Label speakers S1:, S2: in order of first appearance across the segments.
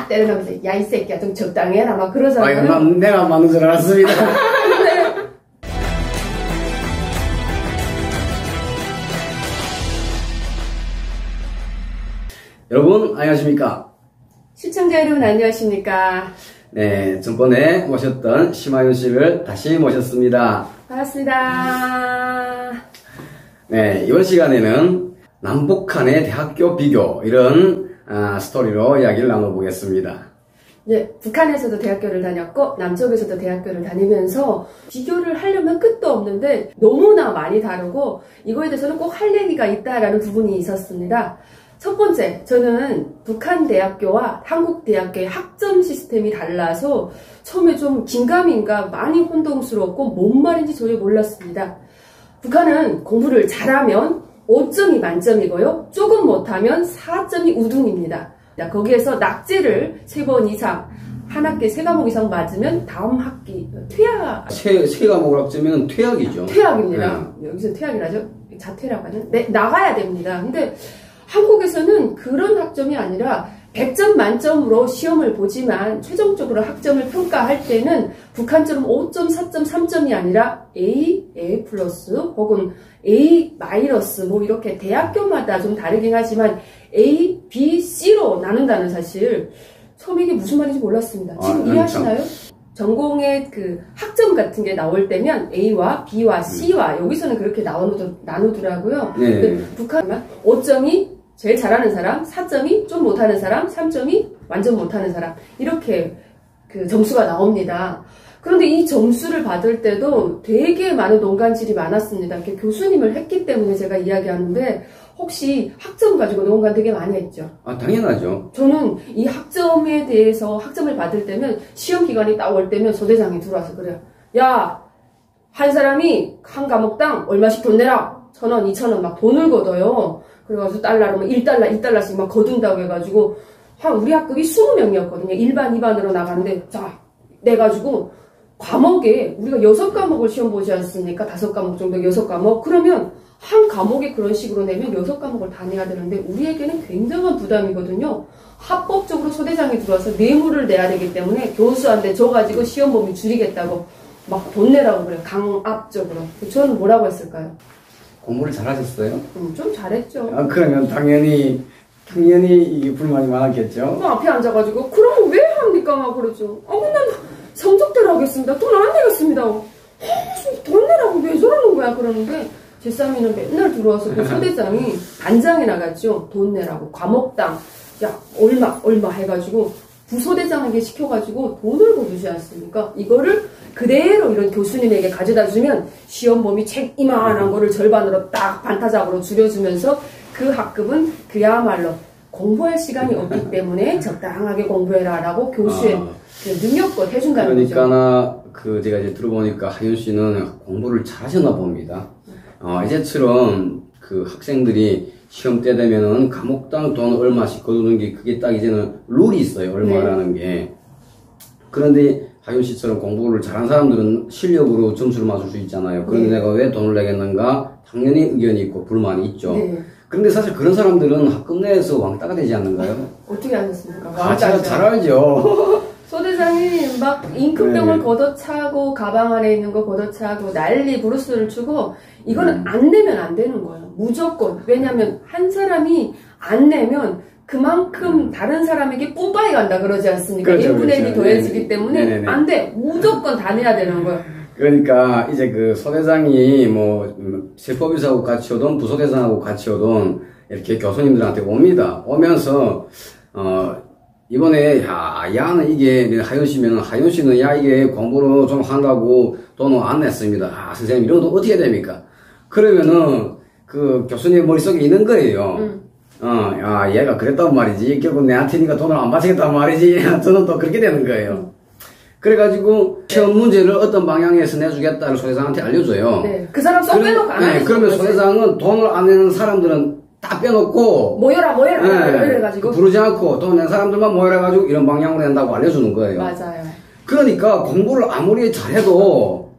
S1: 딱 때려나면서 야 이 새끼야 좀 적당히 해라 막 그러잖아요.
S2: 아이고 난 내가 맞는 줄 알았습니다. 여러분 안녕하십니까?
S1: 시청자 여러분 안녕하십니까?
S2: 네, 전번에 모셨던 심하윤 씨를 다시 모셨습니다.
S1: 반갑습니다.
S2: 네, 이번 시간에는 남북한의 대학교 비교 이런 스토리로 이야기를 나눠보겠습니다.
S1: 네, 북한에서도 대학교를 다녔고 남쪽에서도 대학교를 다니면서 비교를 하려면 끝도 없는데 너무나 많이 다르고 이거에 대해서는 꼭 할 얘기가 있다라는 부분이 있었습니다. 첫 번째, 저는 북한 대학교와 한국 대학교의 학점 시스템이 달라서 처음에 좀 긴가민가 많이 혼동스러웠고 뭔 말인지 전혀 몰랐습니다. 북한은 공부를 잘하면 5점이 만점이고요. 조금 못하면 4점이 우등입니다. 거기에서 낙제를 3번 이상, 한 학기에 3과목 이상 맞으면 다음 학기 퇴학.
S2: 세 과목을 합치면 퇴학이죠.
S1: 퇴학입니다. 네. 여기서 퇴학이라죠. 자퇴라고 하는. 네, 나가야 됩니다. 근데 한국에서는 그런 학점이 아니라 100점 만점으로 시험을 보지만 최종적으로 학점을 평가할 때는 북한처럼 5점, 4점, 3점이 아니라 A, A 플러스 혹은 A 마이너스 뭐 이렇게 대학교마다 좀 다르긴 하지만 A, B, C로 나눈다는 사실 처음에 이게 무슨 말인지 몰랐습니다. 지금 이해하시나요? 전공의 그 학점 같은 게 나올 때면 A와 B와 C와 여기서는 그렇게 나누더라고요.
S2: 네.
S1: 북한은 5점이 제일 잘하는 사람, 4점이 좀 못하는 사람, 3점이 완전 못하는 사람 이렇게 그 점수가 나옵니다. 그런데 이 점수를 받을 때도 되게 많은 논간질이 많았습니다. 이렇게 교수님을 했기 때문에 제가 이야기하는데 혹시 학점 가지고 논간 되게 많이 했죠?
S2: 당연하죠.
S1: 저는 이 학점에 대해서 학점을 받을 때면 시험 기간이 딱 올 때면 소대장이 들어와서 그래요. 야, 한 사람이 한 과목당 얼마씩 돈 내라. 1,000원, 2,000원 막 돈을 걷어요. 그래가지고 달러로 1달러, 2달러씩 막 거둔다고 해가지고 우리 학급이 20명이었거든요. 1반, 2반으로 나가는데 자, 내가지고 과목에 우리가 6과목을 시험 보지 않습니까? 5과목 정도 6과목. 그러면 한 과목에 그런 식으로 내면 6과목을 다 내야 되는데 우리에게는 굉장한 부담이거든요. 합법적으로 소대장이 들어와서 뇌물을 내야 되기 때문에 교수한테 줘가지고 시험 범위 줄이겠다고 막 돈 내라고 그래요. 강압적으로. 저는 뭐라고 했을까요?
S2: 공부를 잘하셨어요?
S1: 좀 잘했죠.
S2: 그러면 당연히 이게 불만이 많았겠죠?
S1: 앞에 앉아가지고 그러면 왜 합니까? 막 그러죠. 난 성적대로 하겠습니다. 돈 안 내겠습니다. 돈 내라고 왜 저러는 거야? 그러는데 제 쌈이는 맨날 들어와서 그 소대장이 단장에 나갔죠. 돈 내라고 과목당 야 얼마 해가지고 부소대장에게 시켜가지고 돈을 거두지 않습니까? 이거를 그대로 이런 교수님에게 가져다 주면 시험 범위 책 이만한 거를 절반으로 딱 반타작으로 줄여주면서 그 학급은 그야말로 공부할 시간이 없기 때문에 적당하게 공부해라 라고 교수의 그 능력껏 해준다는 거죠.
S2: 그러니까 제가 이제 들어보니까 하윤 씨는 공부를 잘하셨나 봅니다. 이제처럼 그 학생들이 시험 때 되면은 과목당 돈 얼마씩 거두는 게 그게 딱 이제는 룰이 있어요. 얼마라는 게. 그런데 하윤 씨처럼 공부를 잘한 사람들은 실력으로 점수를 맞을 수 있잖아요. 그런데 내가 왜 돈을 내겠는가? 당연히 의견이 있고 불만이 있죠. 그런데 사실 그런 사람들은 학급 내에서 왕따가 되지 않는가요?
S1: 어떻게 하셨습니까?
S2: 제가 잘 알죠.
S1: 소대장이 막 잉크병을 걷어차고 가방 안에 있는 거 걷어차고 난리 브루스를 추고 이거는 안 내면 안 되는 거예요. 무조건. 왜냐면 한 사람이 안 내면 그만큼 다른 사람에게 뿜빠이 간다 그러지 않습니까?
S2: 그렇죠,
S1: 1분의 1이
S2: 그렇죠.
S1: 더해지기 때문에 안 돼. 무조건 다 내야 되는 거예요.
S2: 그러니까 이제 그 소대장이 뭐 세법이사하고 같이 오던 부소대장하고 같이 오던 이렇게 교수님들한테 옵니다. 오면서 이번에 야는 이게 하윤 씨면은 하윤 씨는 야 이게 공부를 좀 한다고 돈을 안 냈습니다. 선생님 이런 돈 어떻게 됩니까? 그러면은 그 교수님 머릿속에 있는 거예요. 얘가 그랬단 말이지. 결국 내한테니까 돈을 안 바치겠단 말이지. 저는 또 그렇게 되는 거예요. 그래가지고 시험 문제를 어떤 방향에서 내주겠다를 소대장한테 알려줘요.
S1: 네, 그 사람 쏙 빼놓고 안 하는
S2: 그러면 소대장은 돈을 안 내는 사람들은 다 빼놓고
S1: 모여라 이래가지고
S2: 부르지 않고 돈 낸 사람들만 모여라가지고 이런 방향으로 낸다고 알려주는 거예요.
S1: 맞아요.
S2: 그러니까 공부를 아무리 잘해도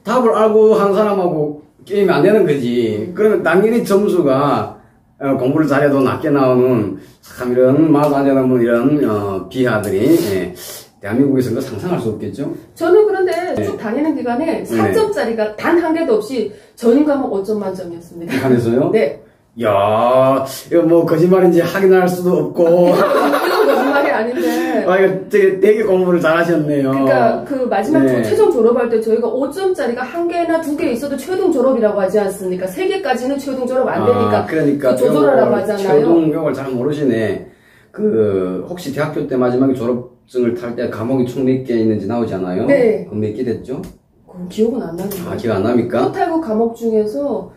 S2: 답을 알고 한 사람하고 게임이 안 되는 거지. 그러면 당연히 점수가 공부를 잘해도 낮게 나오는 참 이런 말도 안 되는 뭐 이런 비하들이 예, 대한민국에서는 상상할 수 없겠죠?
S1: 저는 그런데 쭉 다니는 기간에 4점짜리가 단 한 개도 없이 전 과목 5점 만점이었습니다.
S2: 북한에서요?
S1: 네.
S2: 야, 이거 뭐 거짓말인지 확인할 수도 없고.
S1: 이건 거짓말이 아닌데.
S2: 아, 이거 되게 공부를 잘하셨네요.
S1: 그러니까 그 마지막 최종 졸업할 때 저희가 5점짜리가 한 개나 두 개 있어도 최종 졸업이라고 하지 않습니까? 3개까지는 최종 졸업 안 되니까.
S2: 그러니까
S1: 그 조절하라고 하잖아요.
S2: 최종 요걸 잘 모르시네. 혹시 대학교 때 마지막에 졸업증을 탈 때 과목이 총 몇 개 있는지 나오잖아요.
S1: 네.
S2: 그럼 몇 개 됐죠?
S1: 그럼 기억은 안 나는데.
S2: 기억 안 납니까?
S1: 토탈고 과목 중에서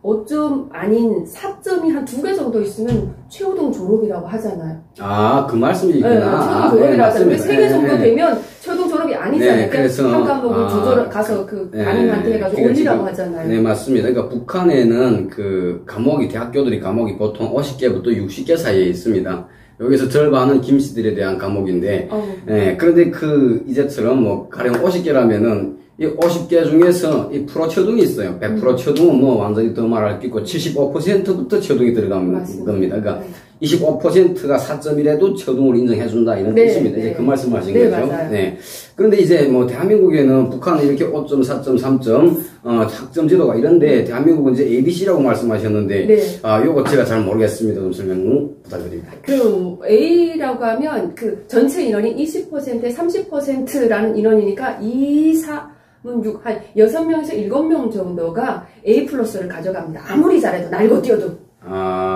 S1: 5점 아닌 4점이 한 2개 정도 있으면 최우등 졸업이라고 하잖아요.
S2: 그 말씀이구나.
S1: 최우등 졸업이라고 하잖아요. 3개 정도 되면 최우등 졸업이 아니잖아요.
S2: 네, 그래서
S1: 한 과목을 조절 가서 담임한테 해가지고 올리라고 하잖아요.
S2: 네, 맞습니다. 그러니까 북한에는 과목이, 대학교들이 과목이 보통 50개부터 60개 사이에 있습니다. 여기서 절반은 김씨들에 대한 과목인데, 그런데 이제처럼 가령 50개라면은, 이 50개 중에서 이 프로 초등이 있어요. 100% 초등은 완전히 더 말할 게 있고 75%부터 초등이 들어가는 겁니다. 그러니까 25%가 4점이라도 초등을 인정해준다 이런 뜻입니다. 이제 그 말씀하신 거죠.
S1: 맞아요.
S2: 네. 그런데 이제 대한민국에는 북한은 이렇게 5점, 4점, 3점 학점 지도가 이런데 대한민국은 이제 ABC라고 말씀하셨는데 요거 제가 잘 모르겠습니다. 좀 설명 부탁드립니다.
S1: A라고 하면 전체 인원이 20%에 30%라는 인원이니까 2, 4, 6, 한 6명에서 7명 정도가 A 플러스를 가져갑니다. 아무리 잘해도 날고 뛰어도.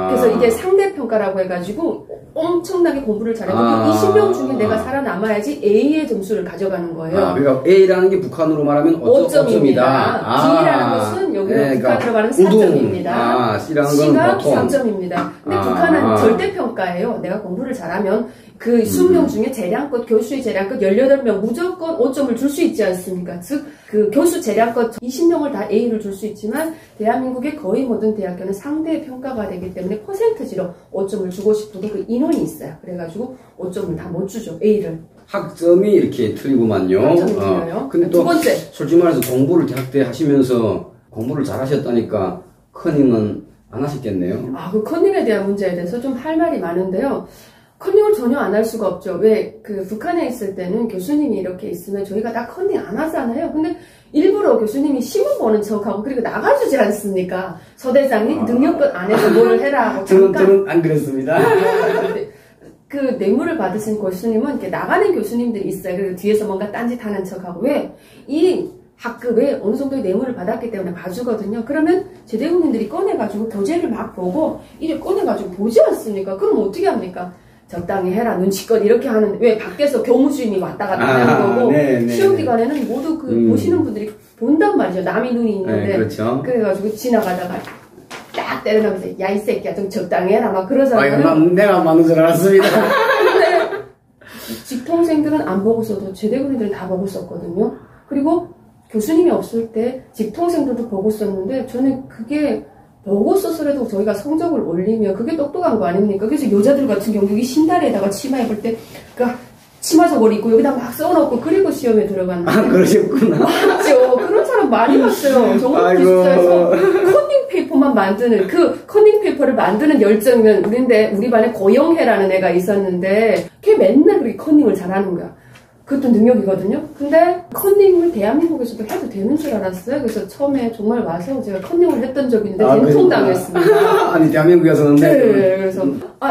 S1: 그래서 이게 상대평가라고 해가지고 엄청나게 공부를 잘해도 그 20명 중에 내가 살아남아야지 A의 점수를 가져가는 거예요.
S2: 그러니까 A라는 게 북한으로 말하면 5점입니다.
S1: B라는 것은 여기는 북한으로 말하면 4점입니다.
S2: C라는
S1: C가
S2: 건 보통
S1: 3점입니다. 근데 북한은 절대평가예요. 내가 공부를 잘하면 그 20명 중에 재량껏, 교수의 재량껏 18명 무조건 5점을 줄 수 있지 않습니까? 즉, 그 교수 재량껏 20명을 다 A를 줄 수 있지만 대한민국의 거의 모든 대학교는 상대 평가가 되기 때문에 퍼센트지로 5점을 주고 싶어도 그 인원이 있어요. 그래가지고 5점을 다 못 주죠. A를.
S2: 학점이 이렇게 틀리구만요.
S1: 학점이 틀려요.
S2: 근데 또
S1: 두 번째.
S2: 솔직히 말해서 공부를 대학 때 하시면서 공부를 잘 하셨다니까 커닝은 안 하셨겠네요.
S1: 그 커닝에 대한 문제에 대해서 좀 할 말이 많은데요. 커닝을 전혀 안 할 수가 없죠. 왜, 북한에 있을 때는 교수님이 이렇게 있으면 저희가 다 커닝 안 하잖아요. 근데 일부러 교수님이 시험 보는 척하고, 그리고 나가주지 않습니까? 서대장이 능력껏 안 해서 뭘 해라 하고.
S2: 저는 안 그랬습니다.
S1: 뇌물을 받으신 교수님은 이렇게 나가는 교수님들이 있어요. 그리고 뒤에서 뭔가 딴짓 하는 척하고. 왜? 이 학급에 어느 정도의 뇌물을 받았기 때문에 봐주거든요. 그러면 제대국민들이 꺼내가지고 교재를 막 보고, 이를 꺼내가지고 보지 않습니까? 그럼 어떻게 합니까? 적당히 해라, 눈치껏 이렇게 하는데, 왜 밖에서 교무주임이 왔다 갔다 하는 거고, 시험 기간에는 모두 보시는 분들이 본단 말이죠. 남의 눈이 있는데.
S2: 그렇죠.
S1: 그래가지고 지나가다가 딱 때려나면서, 야, 이 새끼야, 좀 적당히 해라, 막 그러잖아요.
S2: 내가 맞는 줄 알았습니다.
S1: 근데 직통생들은 안 보고 써도 제대국민들은 다 보고 썼거든요. 그리고 교수님이 없을 때 직통생들도 보고 썼는데, 저는 그게 보고 써서라도 저희가 성적을 올리면 그게 똑똑한 거 아닙니까? 그래서 여자들 같은 경우 여기 신다리에다가 치마 입을 때 치마 저고리 입고 여기다 막 써놓고 그리고 시험에 들어갔는데.
S2: 그러셨구나.
S1: 맞죠. 그런 사람 많이 봤어요. 정말 비슷해서 커닝 페이퍼만 만드는 커닝 페이퍼를 만드는 열정은 우리 반에 고영혜라는 애가 있었는데 걔 맨날 그렇게 커닝을 잘하는 거야. 그것도 능력이거든요. 근데 컨닝을 대한민국에서도 해도 되는 줄 알았어요. 그래서 처음에 정말 와서 제가 컨닝을 했던 적이 있는데 된통당했습니다.
S2: 아니 대한민국에서는
S1: 네. 그래서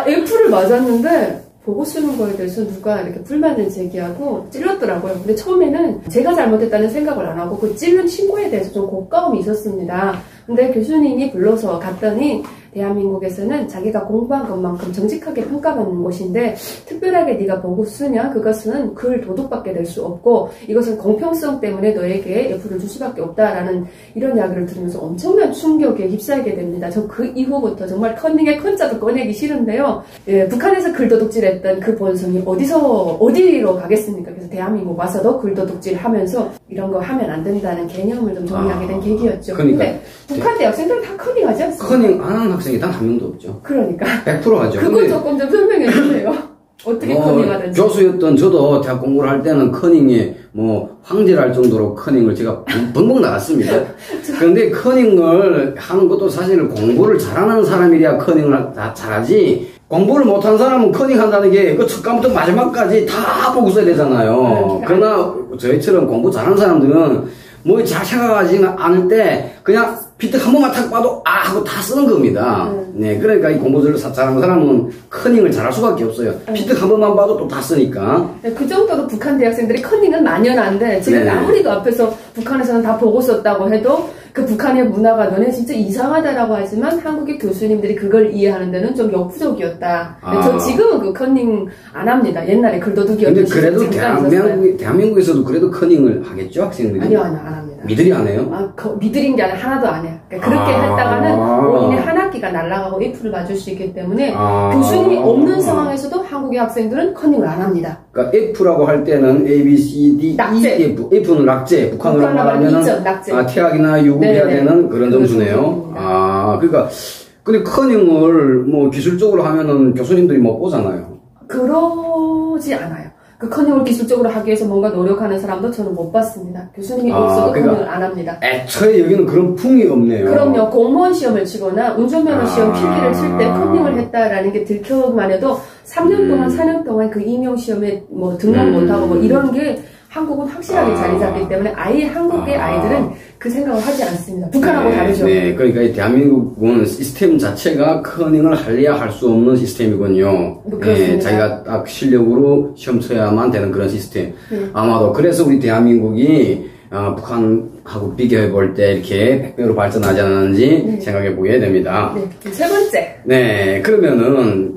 S1: F를 맞았는데 보고 쓰는 거에 대해서 누가 이렇게 불만을 제기하고 찔렀더라고요. 근데 처음에는 제가 잘못했다는 생각을 안 하고 그 찔른 친구에 대해서 좀 곶감이 있었습니다. 근데 교수님이 불러서 갔더니 대한민국에서는 자기가 공부한 것만큼 정직하게 평가받는 곳인데 특별하게 네가 보고 쓰면 그것은 글 도둑밖에 될 수 없고 이것은 공평성 때문에 너에게 F를 줄 수밖에 없다라는 이런 이야기를 들으면서 엄청난 충격에 휩싸이게 됩니다. 저 그 이후부터 정말 컨닝의 컨자도 꺼내기 싫은데요. 북한에서 글 도둑질했던 그 본성이 어디로 가겠습니까? 그래서 대한민국 와서도 글 도둑질 하면서 이런 거 하면 안 된다는 개념을 좀 정리하게 된 계기였죠. 근데 북한 대학생들은 다 커닝 하지 않습니까?
S2: 커닝 안 하는 학생이 단 한 명도 없죠.
S1: 그러니까.
S2: 100% 하죠.
S1: 그거 조금 좀 설명해 주세요. 어떻게 커닝하든지.
S2: 교수였던 저도 대학 공부를 할 때는 커닝에 황제를 할 정도로 커닝을 제가 벙벙 나갔습니다. 그런데 커닝을 하는 것도 사실 공부를 잘하는 사람이야 커닝을 잘하지. 공부를 못한 사람은 커닝 한다는 게 그 첫감부터 마지막까지 다 보고 써야 되잖아요. 그러나 저희처럼 공부 잘하는 사람들은 잘 생각하지 않을 때 그냥 비트 한 번만 탁 봐도 하고 다 쓰는 겁니다. 네, 그러니까 이 공부를 잘하는 사람은 커닝을 잘할 수밖에 없어요. 비트 한 번만 봐도 또 다 쓰니까.
S1: 네, 그 정도로 북한 대학생들이 커닝은 만연한데 지금
S2: 네네.
S1: 아무리 그 앞에서 북한에서는 다 보고 썼다고 해도 그 북한의 문화가 너네 진짜 이상하다라고 하지만 한국의 교수님들이 그걸 이해하는 데는 좀 역부족이었다. 저 지금은 그 커닝 안 합니다. 옛날에 글도둑이었던
S2: 근데 그래도 대한민국에서도 그래도 커닝을 하겠죠, 학생들이?
S1: 아니요, 안 합니다.
S2: 미들이 안 해요?
S1: 미들인 게 아니라 하나도 안 해요. 그러니까 그렇게 했다가는 본인의 한 학기가 날아가고 F를 맞을 수 있기 때문에 교수님이 없는 상황에서도 한국의 학생들은 커닝을 안 합니다.
S2: 그러니까 F라고 할 때는 A, B, C, D,
S1: 낙제.
S2: E, F. F는 낙제. 북한으로 말하면 태학이나 유급해야 되는 그런 점수네요. 그러니까 근데 커닝을 기술적으로 하면은 교수님들이 못 보잖아요.
S1: 그러지 않아요. 그 커닝을 기술적으로 하기 위해서 뭔가 노력하는 사람도 저는 못 봤습니다. 교수님이 없어도 커닝을 안 합니다.
S2: 애초에 여기는 그런 풍이 없네요.
S1: 그럼요. 공무원 시험을 치거나 운전면허 시험 필기를 칠 때 커닝을 했다라는 게 들켜만 해도 3년 동안 4년 동안 그 임용 시험에 등록 못하고 이런 게 한국은 확실하게 자리 잡기 때문에 아예 한국의 아이들은 그 생각을 하지 않습니다. 북한하고 다르죠.
S2: 네, 그러니까 이 대한민국은 시스템 자체가 커닝을 할래야 할 수 없는 시스템이군요. 네, 자기가 딱 실력으로 시험 쳐야만 되는 그런 시스템. 아마도 그래서 우리 대한민국이 북한하고 비교해 볼 때 이렇게 100배로 발전하지 않았는지 생각해 보게 됩니다.
S1: 네, 세 번째.
S2: 네, 그러면은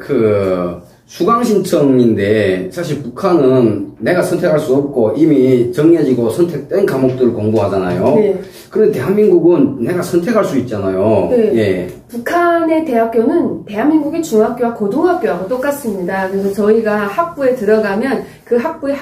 S2: 수강 신청인데 사실 북한은 내가 선택할 수 없고 이미 정해지고 선택된 과목들을 공부하잖아요.
S1: 네.
S2: 그런데 대한민국은 내가 선택할 수 있잖아요.
S1: 네.
S2: 예.
S1: 북한의 대학교는 대한민국의 중학교와 고등학교하고 똑같습니다. 그래서 저희가 학부에 들어가면 그 학부의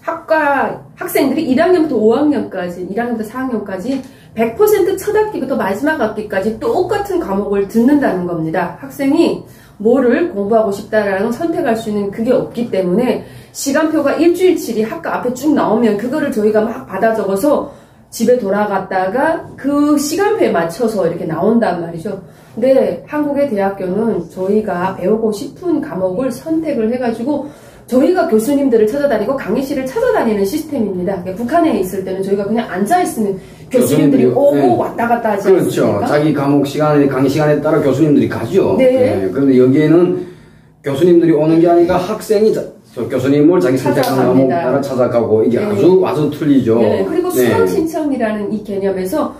S1: 학과 학생들이 1학년부터 5학년까지, 1학년부터 4학년까지 100% 첫 학기부터 마지막 학기까지 똑같은 과목을 듣는다는 겁니다. 학생이 뭐를 공부하고 싶다라는 선택할 수 있는 그게 없기 때문에 시간표가 일주일치리 학과 앞에 쭉 나오면 그거를 저희가 막 받아 적어서 집에 돌아갔다가 그 시간표에 맞춰서 이렇게 나온단 말이죠. 근데 한국의 대학교는 저희가 배우고 싶은 과목을 선택을 해가지고 저희가 교수님들을 찾아다니고 강의실을 찾아다니는 시스템입니다. 그러니까 북한에 있을 때는 저희가 그냥 앉아있으면 교수님들이 오고 왔다 갔다 하지 않습니까?
S2: 그렇죠. 자기 과목 시간에, 강의 시간에 따라 교수님들이 가죠.
S1: 네.
S2: 그런데 여기에는 교수님들이 오는 게 아니라 학생이 교수님을 자기 선택한 과목 따라 찾아가고 이게 아주 틀리죠.
S1: 네. 그리고 수강 신청이라는 이 개념에서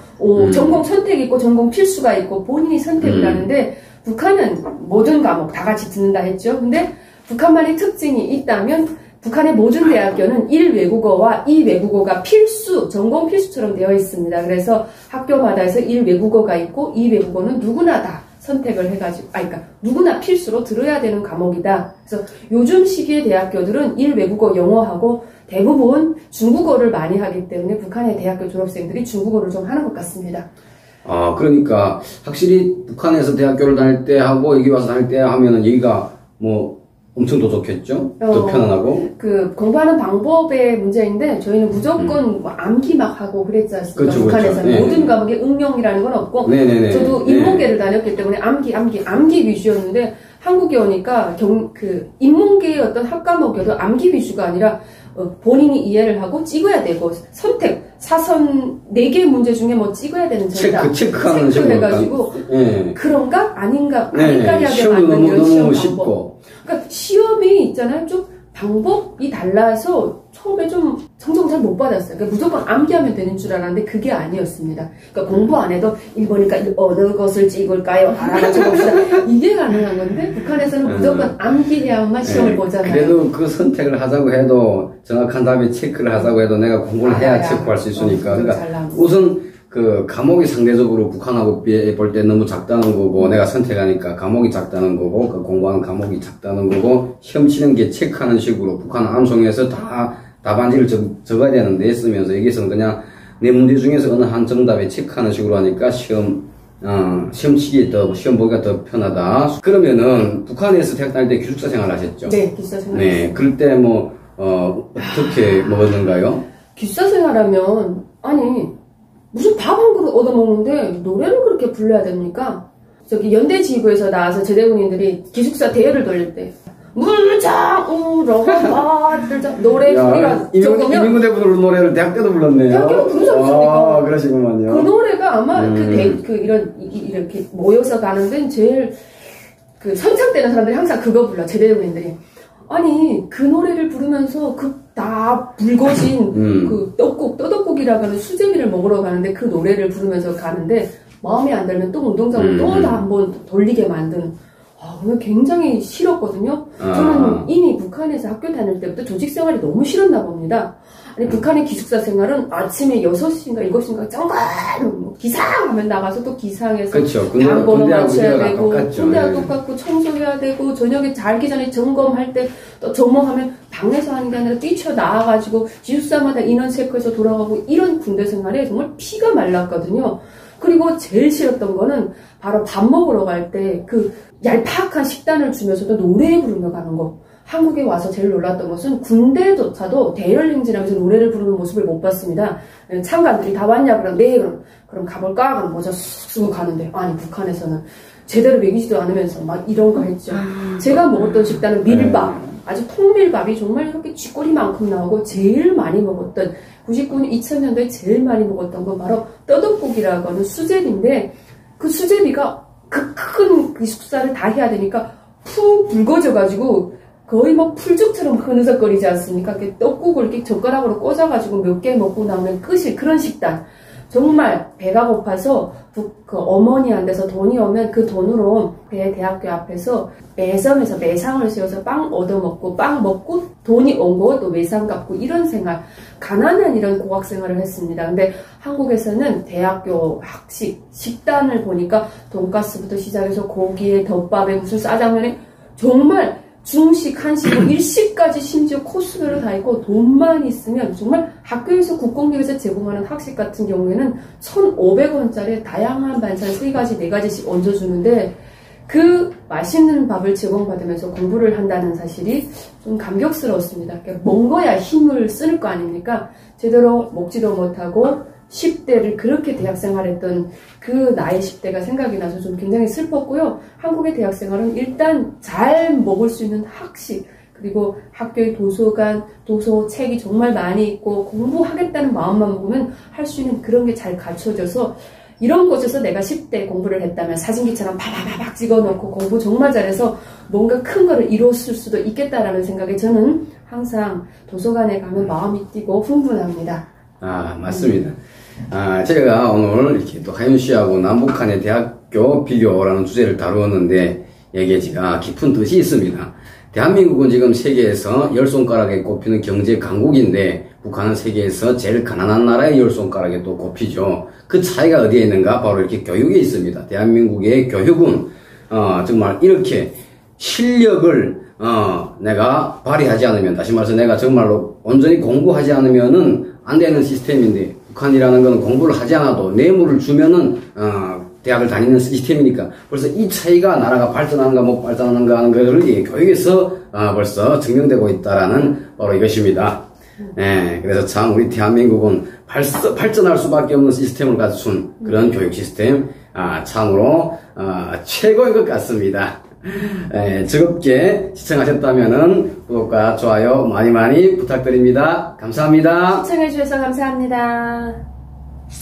S1: 전공 선택 있고 전공 필수가 있고 본인이 선택을 하는데 북한은 모든 과목 다 같이 듣는다 했죠. 근데 북한만의 특징이 있다면 북한의 모든 대학교는 1외국어와 2외국어가 필수, 전공 필수처럼 되어 있습니다. 그래서 학교마다 해서 1외국어가 있고 2외국어는 누구나 다 선택을 해가지고, 그러니까 누구나 필수로 들어야 되는 과목이다. 그래서 요즘 시기의 대학교들은 1외국어 영어하고 대부분 중국어를 많이 하기 때문에 북한의 대학교 졸업생들이 중국어를 좀 하는 것 같습니다.
S2: 그러니까 확실히 북한에서 대학교를 다닐 때 하고 여기 와서 다닐 때 하면은 여기가 엄청 더 좋겠죠? 더 편안하고.
S1: 공부하는 방법의 문제인데, 저희는 무조건 암기 막 하고 그랬지 않습니까?
S2: 그렇죠,
S1: 북한에서는.
S2: 그렇죠.
S1: 모든 과목에 응용이라는 건 없고,
S2: 네네네.
S1: 저도 인문계를 다녔기 때문에 암기 위주였는데, 한국에 오니까 인문계의 어떤 학과목에도 암기 위주가 아니라, 본인이 이해를 하고 찍어야 되고, 사선 4개 문제 중에 찍어야 되는 정답.
S2: 체크하는 식으로.
S1: 해가지고, 그런가? 아닌가?
S2: 네.
S1: 하게
S2: 시험도
S1: 만든 이런 시험
S2: 너무
S1: 방법.
S2: 쉽고.
S1: 그러니까 시험이 있잖아요. 좀 방법이 달라서 처음에 좀 성적을 잘 못 받았어요. 그러니까 무조건 암기하면 되는 줄 알았는데 그게 아니었습니다. 그러니까 공부 안 해도 1번이니까 어느 것을 찍을까요? 알아맞혀 봅시다. 이게 가능한 건데 북한에서는 무조건 암기해야만 시험을 보잖아요.
S2: 그래도 그 선택을 하자고 해도 정확한 다음에 체크를 하자고 해도 내가 공부를 해야 체크할 수 있으니까. 그러니까 우선 과목이 상대적으로 북한하고 비해 볼 때 너무 작다는 거고, 내가 선택하니까 과목이 작다는 거고, 공부하는 과목이 작다는 거고, 시험 치는 게 체크하는 식으로 북한 암송에서 다 답안지를 적어야 되는데 쓰면서 여기서는 그냥 내 문제 중에서 어느 한 정답에 체크하는 식으로 하니까 시험 시험 치기 시험 보기가 더 편하다. 그러면은 북한에서 대학 다닐 때 기숙사 생활 하셨죠?
S1: 네, 기숙사 생활.
S2: 네, 그럴 때 어떻게 먹었는가요?
S1: 기숙사 생활하면 아니 무슨 밥 한 그릇 얻어먹는데 노래를 그렇게 불러야 됩니까? 저기 연대지구에서 나와서 제대군인들이 기숙사 대회를 돌릴 때 물장 우러가 노래 소리가
S2: 이민구대 부르는 노래를 대학 때도 불렀네요.
S1: 대학 때도 부르셨으니까.
S2: 그러시구만요.
S1: 그 노래가 아마 이렇게 모여서 가는데 제일 그 선착되는 사람들이 항상 그거 불러. 제대군인들이. 아니 그 노래를 부르면서 그 다 붉어진 그 떠덕국이라고 하는 수제비를 먹으러 가는데 그 노래를 부르면서 가는데 마음에 안 들면 또 운동장으로 또 다 한번 돌리게 만드는. 그게 굉장히 싫었거든요. 저는 이미 북한에서 학교 다닐 때부터 조직생활이 너무 싫었나 봅니다. 아니 북한의 기숙사 생활은 아침에 6시인가 7시인가 정말 기상하면 나가서 또 기상해서
S2: 그렇죠.
S1: 당번호 맞춰야 되고
S2: 똑같죠.
S1: 군대와 똑같고 청소해야 되고 저녁에 자기 전에 점검할 때 또 점검하면 방에서 하는 게 아니라 뛰쳐나와가지고 기숙사마다 인원 체크해서 돌아가고 이런 군대 생활에 정말 피가 말랐거든요. 그리고 제일 싫었던 거는 바로 밥 먹으러 갈 때 그 얄팍한 식단을 주면서도 노래 부르며 가는 거. 한국에 와서 제일 놀랐던 것은 군대조차도 대열행진하면서 노래를 부르는 모습을 못 봤습니다. 참관들이 다 왔냐? 그럼 네, 그럼 가볼까? 그럼 모자 쑥 쓰고 가는데 아니 북한에서는 제대로 먹이지도 않으면서 막 이런 거 했죠. 제가 먹었던 식단은 밀밥. 아주 통밀밥이 정말 이렇게 쥐꼬리만큼 나오고 제일 많이 먹었던 99년, 2000년도에 제일 많이 먹었던 건 바로 떠덕국이라고 하는 수제비인데 그 수제비가 그 큰 기숙사를 다 해야 되니까 푹 붉어져가지고 거의 막 풀죽처럼 흐느적거리지 않습니까? 이렇게 떡국을 이렇게 젓가락으로 꽂아가지고 몇 개 먹고 나오면 끝이 그런 식단. 정말 배가 고파서 그 어머니한테서 돈이 오면 그 돈으로 대학교 앞에서 매점에서 매상을 세워서 빵 얻어먹고 빵 먹고 돈이 온 거 또 매상 갚고 이런 생활, 가난한 이런 고학 생활을 했습니다. 근데 한국에서는 대학교 학식 식단을 보니까 돈가스부터 시작해서 고기에 덮밥에 무슨 짜장면에 정말 중식, 한식, 일식까지 심지어 코스별로 다 있고 돈만 있으면 정말 학교에서 국공립에서 제공하는 학식 같은 경우에는 1,500원짜리 다양한 반찬 3가지, 4가지씩 얹어주는데 그 맛있는 밥을 제공받으면서 공부를 한다는 사실이 좀 감격스러웠습니다. 먹어야 힘을 쓸 거 아닙니까? 제대로 먹지도 못하고 10대를 그렇게 대학생활했던 그 나이 10대가 생각이 나서 좀 굉장히 슬펐고요. 한국의 대학생활은 일단 잘 먹을 수 있는 학식, 그리고 학교의 도서관, 도서, 책이 정말 많이 있고 공부하겠다는 마음만 먹으면 할 수 있는 그런 게 잘 갖춰져서 이런 곳에서 내가 10대 공부를 했다면 사진기처럼 바바바박 찍어놓고 공부 정말 잘해서 뭔가 큰 거를 이뤘을 수도 있겠다라는 생각에 저는 항상 도서관에 가면 마음이 뛰고 흥분합니다.
S2: 맞습니다. 제가 오늘 이렇게 또 하윤 씨하고 남북한의 대학교 비교라는 주제를 다루었는데 여기에 제가 깊은 뜻이 있습니다. 대한민국은 지금 세계에서 10손가락에 꼽히는 경제 강국인데 북한은 세계에서 제일 가난한 나라의 10손가락에 또 꼽히죠. 그 차이가 어디에 있는가? 바로 이렇게 교육에 있습니다. 대한민국의 교육은 정말 이렇게 실력을 내가 발휘하지 않으면, 다시 말해서 내가 정말로 온전히 공부하지 않으면은 안 되는 시스템인데 북한이라는 건 공부를 하지 않아도 뇌물을 주면은 대학을 다니는 시스템이니까 벌써 이 차이가 나라가 발전하는가 못 발전하는가 하는 것을 교육에서 벌써 증명되고 있다라는 바로 이것입니다. 그래서 참 우리 대한민국은 발전할 수밖에 없는 시스템을 갖춘 그런 교육 시스템 참으로 최고인 것 같습니다. 즐겁게 시청하셨다면은 구독과 좋아요 많이 부탁드립니다. 감사합니다.
S1: 시청해주셔서 감사합니다.